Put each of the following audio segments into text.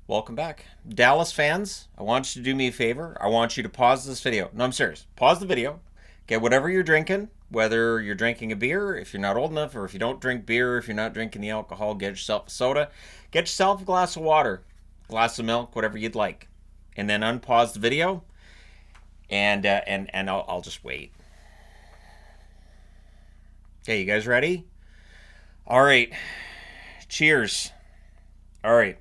Welcome back. Dallas fans, I want you to do me a favor. I want you to pause this video. No, I'm serious. Pause the video. Get whatever you're drinking, whether you're drinking a beer, if you're not old enough, or if you don't drink beer, if you're not drinking the alcohol, get yourself a soda. Get yourself a glass of water, glass of milk, whatever you'd like. And then unpause the video, and I'll just wait. Okay, you guys ready? All right. Cheers. All right.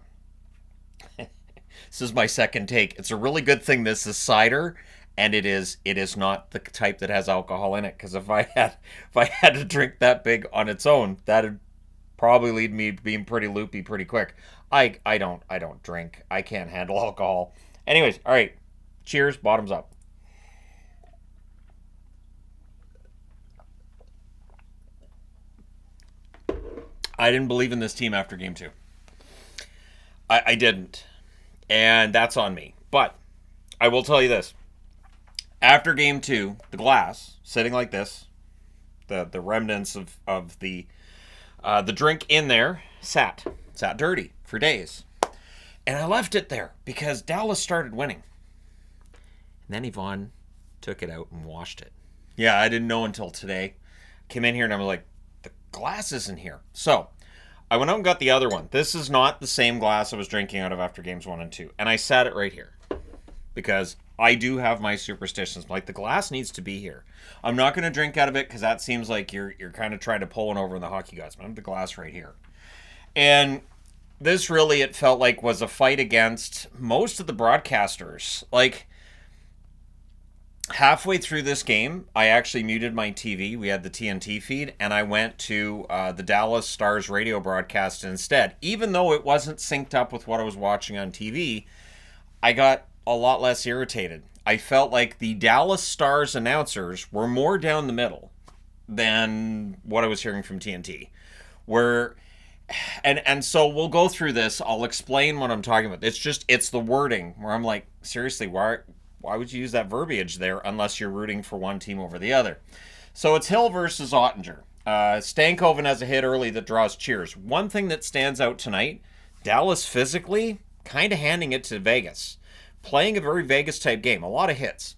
This is my second take. It's a really good thing this is cider, and it is not the type that has alcohol in it. Because if I had to drink that big on its own, that'd probably lead me being pretty loopy pretty quick. I don't drink. I can't handle alcohol. Anyways, all right. Cheers. Bottoms up. I didn't believe in this team after game two. I didn't. And that's on me. But I will tell you this. After game two, the glass, sitting like this, the remnants of the drink in there, sat dirty for days. And I left it there because Dallas started winning. And then Yvonne took it out and washed it. Yeah, I didn't know until today. Came in here and I was like, the glass isn't here. So I went out and got the other one. This is not the same glass I was drinking out of after games 1 and 2. And I sat it right here. Because I do have my superstitions. Like, the glass needs to be here. I'm not going to drink out of it because that seems like you're kind of trying to pull one over in the hockey guys. But I have the glass right here. And this really, it felt like, was a fight against most of the broadcasters. Like, halfway through this game, I actually muted my TV. We had the TNT feed, and I went to the Dallas Stars radio broadcast instead. Even though it wasn't synced up with what I was watching on TV, I got a lot less irritated. I felt like the Dallas Stars announcers were more down the middle than what I was hearing from TNT. And so we'll go through this. I'll explain what I'm talking about. It's the wording where I'm like, seriously, why would you use that verbiage there unless you're rooting for one team over the other? So it's Hill versus Ottinger. Stankoven has a hit early that draws cheers. One thing that stands out tonight, Dallas physically kind of handing it to Vegas. Playing a very Vegas-type game. A lot of hits.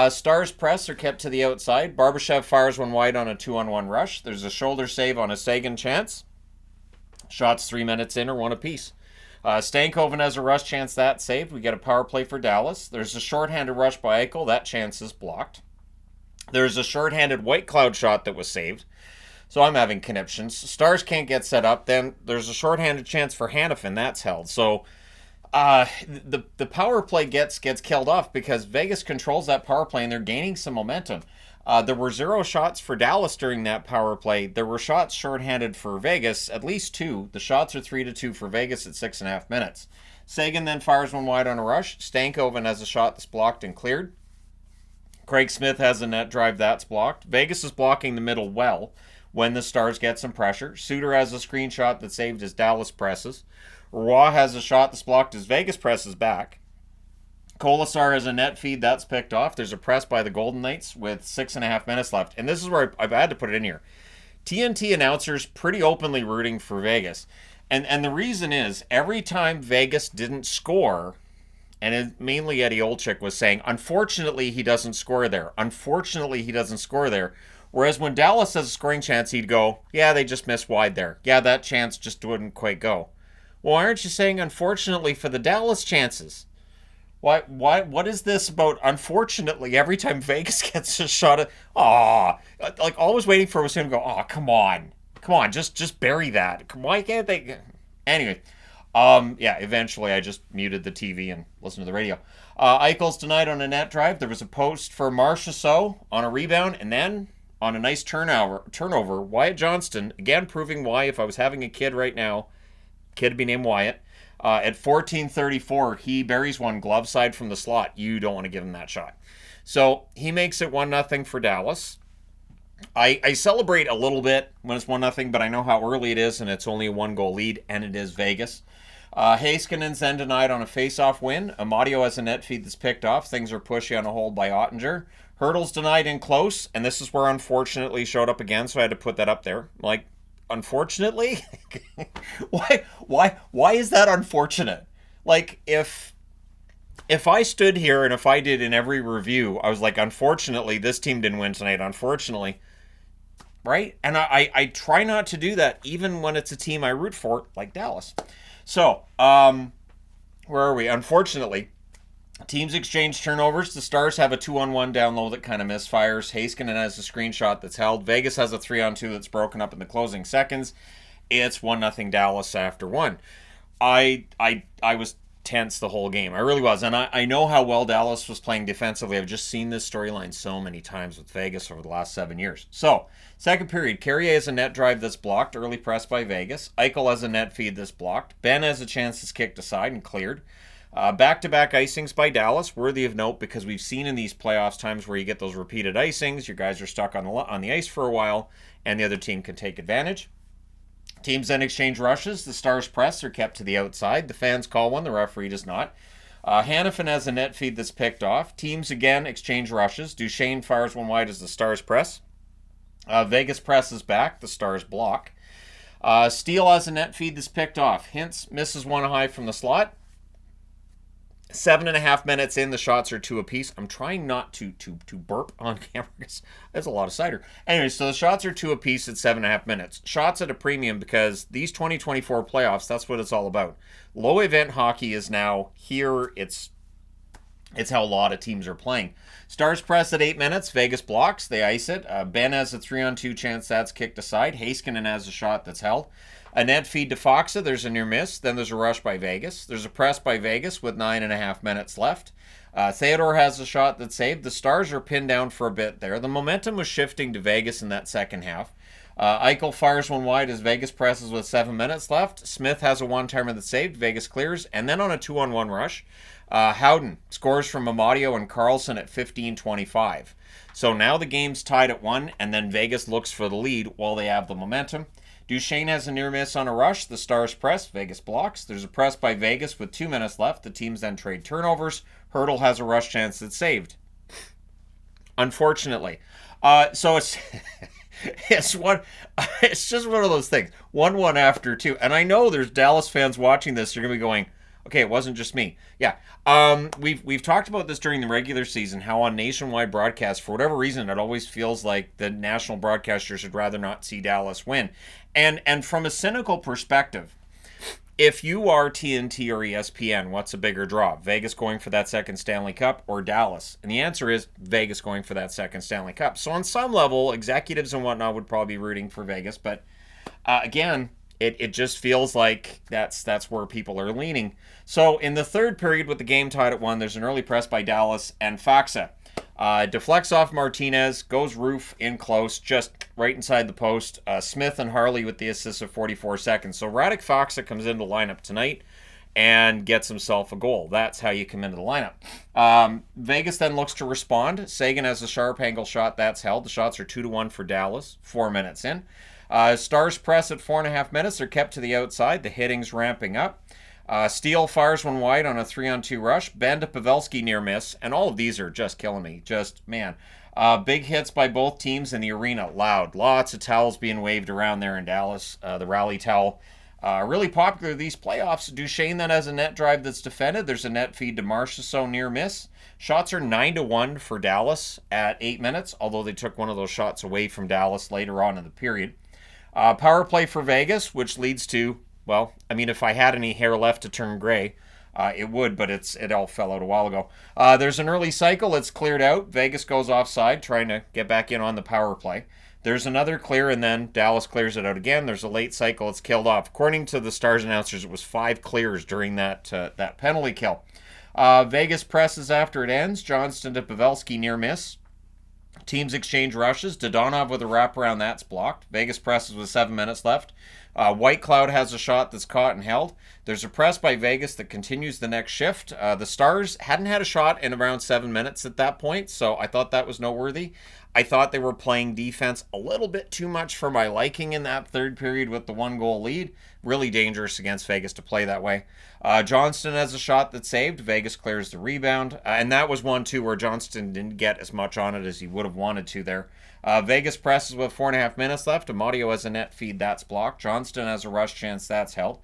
Stars press are kept to the outside. Barbashev fires one wide on a 2-on-1 rush. There's a shoulder save on a Sagan chance. Shots 3 minutes in or one apiece. Stankoven has a rush chance that saved. We get a power play for Dallas. There's a shorthanded rush by Eichel. That chance is blocked. There's a shorthanded White Cloud shot that was saved. So I'm having conniptions. Stars can't get set up. Then there's a shorthanded chance for Hannafin. That's held. So the power play gets killed off because Vegas controls that power play and they're gaining some momentum. There were 0 shots for Dallas during that power play. There were shots shorthanded for Vegas, at least 2. The shots are 3-2 for Vegas at 6.5 minutes. Sagan then fires one wide on a rush. Stankoven has a shot that's blocked and cleared. Craig Smith has a net drive that's blocked. Vegas is blocking the middle well when the Stars get some pressure. Suter has a screenshot that saved as Dallas presses. Roy has a shot that's blocked as Vegas presses back. Kolasar has a net feed that's picked off. There's a press by the Golden Knights with 6.5 minutes left. And this is where I've had to put it in here. TNT announcers pretty openly rooting for Vegas. And the reason is, every time Vegas didn't score, and mainly Eddie Olczyk was saying, unfortunately he doesn't score there. Unfortunately he doesn't score there. Whereas when Dallas has a scoring chance, he'd go, yeah, they just missed wide there. Yeah, that chance just wouldn't quite go. Well, aren't you saying unfortunately for the Dallas chances? Why? What is this about? Unfortunately, every time Vegas gets a shot at, like always waiting for him to go, come on, just bury that. Why can't they? Anyway, yeah. Eventually, I just muted the TV and listened to the radio. Eichel's denied on a net drive. There was a post for Marchessault on a rebound, and then on a nice turnover, Wyatt Johnston again proving why if I was having a kid right now, kid to be named Wyatt. At 14:34, he buries one glove side from the slot. You don't want to give him that shot. So he makes it 1-0 for Dallas. I celebrate a little bit when it's 1-0, but I know how early it is, and it's only a 1-goal lead, and it is Vegas. Heiskanen's then denied on a face-off win. Amadio has a net feed that's picked off. Things are pushy on a hold by Ottinger. Hurdle's denied in close, and this is where unfortunately showed up again, so I had to put that up there. Like, unfortunately? Why is that unfortunate? Like, if I stood here and if I did in every review, I was like, unfortunately, this team didn't win tonight. Unfortunately, right? And I try not to do that, even when it's a team I root for, like Dallas. So, where are we? Unfortunately, teams exchange turnovers. The Stars have a 2-on-1 down low that kind of misfires. Heiskanen has a screenshot that's held. Vegas has a 3-on-2 that's broken up in the closing seconds. It's 1-0 Dallas after one. I was tense the whole game. I really was. And I know how well Dallas was playing defensively. I've just seen this storyline so many times with Vegas over the last 7 years. So, second period, Carrier has a net drive that's blocked, early press by Vegas. Eichel has a net feed that's blocked. Ben has a chance that's kicked aside and cleared. Back-to-back icings by Dallas, worthy of note because we've seen in these playoffs times where you get those repeated icings, your guys are stuck on the ice for a while, and the other team can take advantage. Teams then exchange rushes. The Stars press are kept to the outside. The fans call one. The referee does not. Hanifin has a net feed that's picked off. Teams again exchange rushes. Duchesne fires one wide as the Stars press. Vegas presses back. The Stars block. Steele has a net feed that's picked off. Hintz misses one high from the slot. 7.5 minutes in, the shots are 2 apiece. I'm trying not to burp on camera because that's a lot of cider. Anyway, so the shots are 2 apiece at 7.5 minutes. Shots at a premium because these 2024 playoffs, that's what it's all about. Low event hockey is now here. It's how a lot of teams are playing. Stars press at 8 minutes. Vegas blocks. They ice it. Ben has a 3-on-2 chance that's kicked aside. Heiskanen has a shot that's held. A net feed to Foxa. There's a near miss. Then there's a rush by Vegas. There's a press by Vegas with 9.5 minutes left. Theodore has a shot that's saved. The Stars are pinned down for a bit there. The momentum was shifting to Vegas in that second half. Eichel fires one wide as Vegas presses with 7 minutes left. Smith has a one-timer that's saved. Vegas clears. And then on a 2-on-1 rush, Howden scores from Amadio and Carlson at 15:25. So now the game's tied at 1, and then Vegas looks for the lead while they have the momentum. Duchesne has a near miss on a rush. The Stars press. Vegas blocks. There's a press by Vegas with 2 minutes left. The teams then trade turnovers. Hurdle has a rush chance that's saved. Unfortunately. So it's it's just one of those things. 1-1 after 2. And I know there's Dallas fans watching this. They're going to be going, okay, it wasn't just me. Yeah. We've talked about this during the regular season, how on nationwide broadcasts, for whatever reason, it always feels like the national broadcasters would rather not see Dallas win. And from a cynical perspective, if you are TNT or ESPN, what's a bigger draw? Vegas going for that second Stanley Cup or Dallas? And the answer is Vegas going for that second Stanley Cup. So on some level, executives and whatnot would probably be rooting for Vegas. But again, it just feels like that's where people are leaning. So in the third period with the game tied at 1, there's an early press by Dallas and Foxa. Deflects off Martinez, goes roof in close, just right inside the post. Smith and Harley with the assist of 44 seconds. So Radek Foxa comes into the lineup tonight and gets himself a goal. That's how you come into the lineup. Vegas then looks to respond. Sagan has a sharp angle shot. That's held. The shots are 2-1 for Dallas, 4 minutes in. Stars press at 4.5 minutes. They're kept to the outside. The hitting's ramping up. Steele fires one wide on a 3-on-2 rush. Ben to Pavelski near miss. And all of these are just killing me. Just, man. Big hits by both teams in the arena. Loud. Lots of towels being waved around there in Dallas. The rally towel. Really popular these playoffs. Duchesne then has a net drive that's defended. There's a net feed to Marchessault near miss. Shots are 9-1 for Dallas at 8 minutes, although they took one of those shots away from Dallas later on in the period. Power play for Vegas, which leads to, well, I mean, if I had any hair left to turn gray, it would, but it all fell out a while ago. There's an early cycle. It's cleared out. Vegas goes offside, trying to get back in on the power play. There's another clear, and then Dallas clears it out again. There's a late cycle. It's killed off. According to the Stars announcers, it was 5 clears during that penalty kill. Vegas presses after it ends. Johnston to Pavelski near miss. Teams exchange rushes. Dodonov with a wraparound, that's blocked. Vegas presses with 7 minutes left. White Cloud has a shot that's caught and held. There's a press by Vegas that continues the next shift. The Stars hadn't had a shot in around 7 minutes at that point, so I thought that was noteworthy. I thought they were playing defense a little bit too much for my liking in that third period with the 1-goal lead. Really dangerous against Vegas to play that way. Johnston has a shot that's saved. Vegas clears the rebound. And that was one, too, where Johnston didn't get as much on it as he would have wanted to there. Vegas presses with 4.5 minutes left. Amadio has a net feed, that's blocked. Johnston has a rush chance, that's held.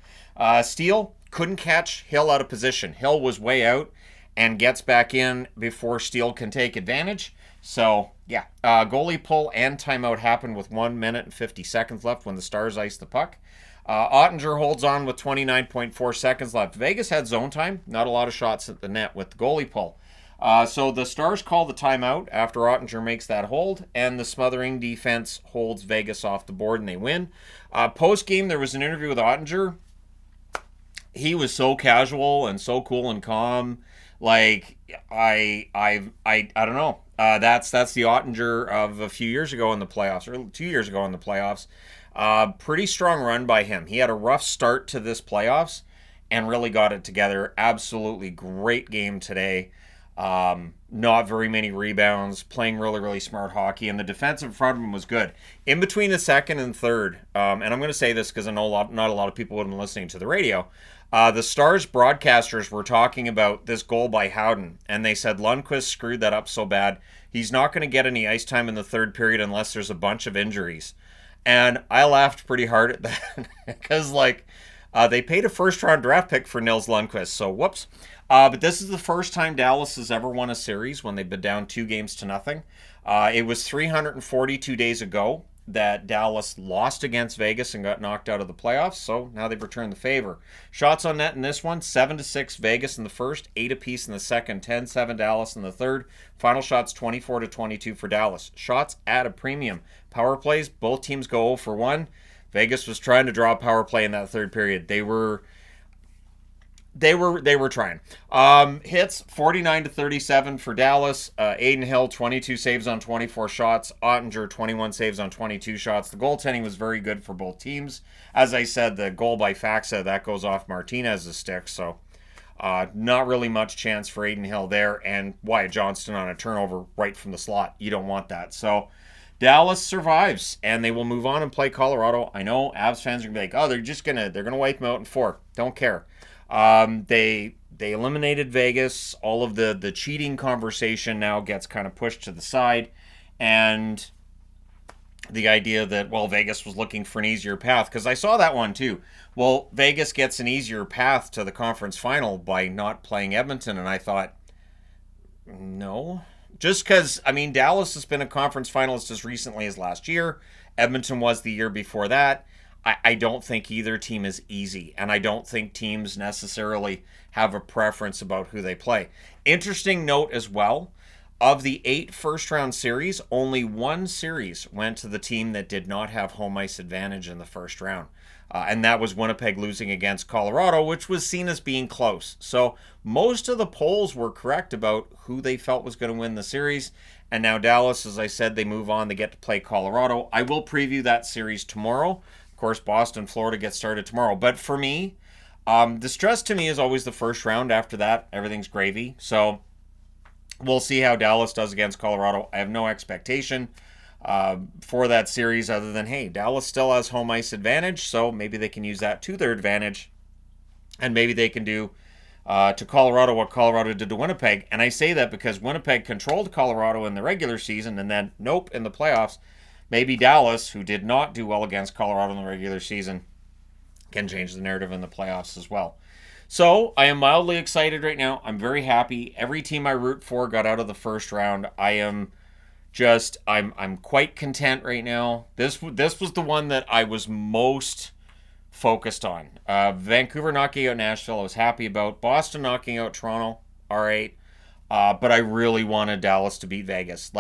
Steele couldn't catch Hill out of position. Hill was way out and gets back in before Steele can take advantage. So, yeah, goalie pull and timeout happened with 1 minute and 50 seconds left when the Stars iced the puck. Ottinger holds on with 29.4 seconds left. Vegas had zone time, not a lot of shots at the net with the goalie pull. So the Stars call the timeout after Ottinger makes that hold, and the smothering defense holds Vegas off the board, and they win. Post-game, there was an interview with Ottinger. He was so casual and so cool and calm. Like, I don't know. That's the Ottinger of a few years ago in the playoffs, or 2 years ago in the playoffs. Pretty strong run by him. He had a rough start to this playoffs and really got it together. Absolutely great game today. Not very many rebounds, playing really, really smart hockey, and the defense in front of him was good. In between the second and third, and I'm going to say this because I know not a lot of people would have been listening to the radio, the Stars broadcasters were talking about this goal by Howden, and they said Lundqvist screwed that up so bad, he's not going to get any ice time in the third period unless there's a bunch of injuries. And I laughed pretty hard at that because, they paid a first-round draft pick for Nils Lundqvist, so whoops. But this is the first time Dallas has ever won a series when they've been down 2-0. It was 342 days ago that Dallas lost against Vegas and got knocked out of the playoffs, so now they've returned the favor. Shots on net in this one, 7-6 Vegas in the first, 8 apiece in the second, 10-7 Dallas in the third. Final shots 24-22 for Dallas. Shots at a premium. Power plays, both teams go 0 for 1. Vegas was trying to draw a power play in that third period. They were trying. Hits 49-37 for Dallas. Adin Hill 22 saves on 24 shots. Ottinger 21 saves on 22 shots. The goaltending was very good for both teams. As I said, the goal by Faxa that goes off Martinez's stick, so not really much chance for Adin Hill there. And Wyatt Johnston on a turnover right from the slot. You don't want that. So Dallas survives, and they will move on and play Colorado. I know Avs fans are gonna be like, oh, they're gonna wipe them out in 4. Don't care. They eliminated Vegas. All of the cheating conversation now gets kind of pushed to the side, and the idea that, well, Vegas was looking for an easier path, because I saw that one too. Well, Vegas gets an easier path to the conference final by not playing Edmonton, and I thought, no. Just because, Dallas has been a conference finalist as recently as last year. Edmonton was the year before that. I don't think either team is easy, and I don't think teams necessarily have a preference about who they play. Interesting note as well, of the 8 first-round series, only 1 series went to the team that did not have home ice advantage in the first round. And that was Winnipeg losing against Colorado, which was seen as being close. So most of the polls were correct about who they felt was going to win the series. And now Dallas, as I said, they move on. They get to play Colorado. I will preview that series tomorrow. Of course, Boston, Florida gets started tomorrow. But for me, the stress to me is always the first round. After that, everything's gravy. So we'll see how Dallas does against Colorado. I have no expectation for that series other than, hey, Dallas still has home ice advantage, so maybe they can use that to their advantage, and maybe they can do to Colorado what Colorado did to Winnipeg. And I say that because Winnipeg controlled Colorado in the regular season, and then nope, in the playoffs. Maybe Dallas, who did not do well against Colorado in the regular season, can change the narrative in the playoffs as well. So I am mildly excited right now. I'm very happy. Every team I root for got out of the first round. I'm quite content right now. This was the one that I was most focused on. Vancouver knocking out Nashville, I was happy about. Boston knocking out Toronto, all right. But I really wanted Dallas to beat Vegas.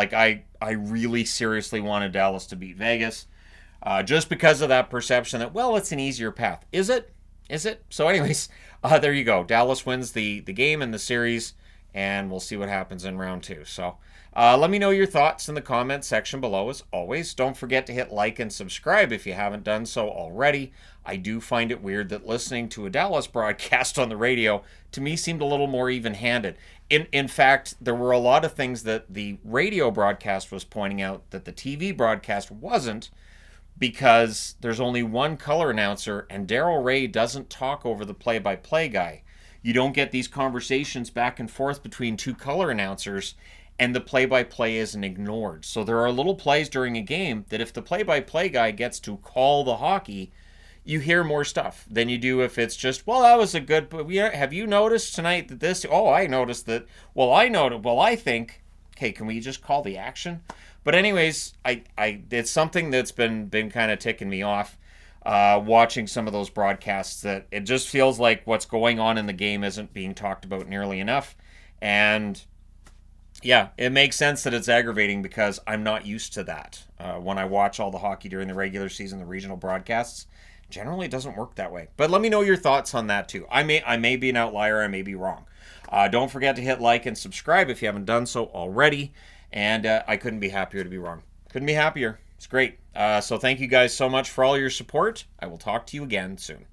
I really seriously wanted Dallas to beat Vegas. Just because of that perception that, well, it's an easier path. Is it? So anyways, there you go. Dallas wins the game and the series, and we'll see what happens in round 2. So let me know your thoughts in the comments section below. As always, don't forget to hit like and subscribe if you haven't done so already. I do find it weird that listening to a Dallas broadcast on the radio, to me, seemed a little more even-handed. In fact, there were a lot of things that the radio broadcast was pointing out that the TV broadcast wasn't, because there's only one color announcer, and Darryl Ray doesn't talk over the play-by-play guy. You don't get these conversations back and forth between 2 color announcers, and the play-by-play isn't ignored. So there are little plays during a game that if the play-by-play guy gets to call the hockey, you hear more stuff than you do if it's just, well, that was a good, but have you noticed tonight that this, oh, I noticed that, well, I noticed, well, I think, okay, can we just call the action? But anyways, it's something that's been kind of ticking me off, watching some of those broadcasts, that it just feels like what's going on in the game isn't being talked about nearly enough. And yeah, it makes sense that it's aggravating because I'm not used to that. When I watch all the hockey during the regular season, the regional broadcasts, generally it doesn't work that way. But let me know your thoughts on that too. I may be an outlier. I may be wrong. Don't forget to hit like and subscribe if you haven't done so already. And I couldn't be happier to be wrong. Couldn't be happier. It's great. So thank you guys so much for all your support. I will talk to you again soon.